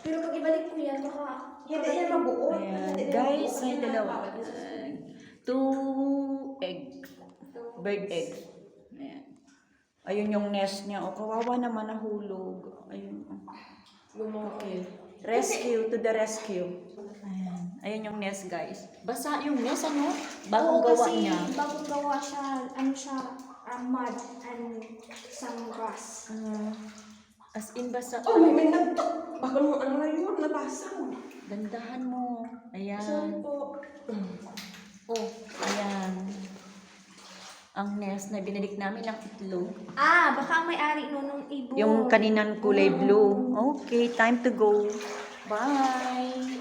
Pero pag ibalik ko yan, baka... Hindi yan mabuo. Ayan, guys, may dalawa. 2 egg. Bird egg. Ayan. Ayun yung nest niya. O, kawawa naman nahulog. Ayun. Okay. Rescue, to the rescue. Ayan. Ayun yung nest, guys. Basa yung nest, ano? Bagong gawa kasi niya. bagong gawa siya, ano siya, mud and some grass. As in, basa. Oh, may nagtok. Baka nung ano na yun, nabasag. Dandahan mo. Ayan. Sorry po. Oh, ayan. Ang nest na binilik namin ng itlog. Baka ang may-ari nung ibon. Yung kaninan kulay blue. Okay, time to go. Bye!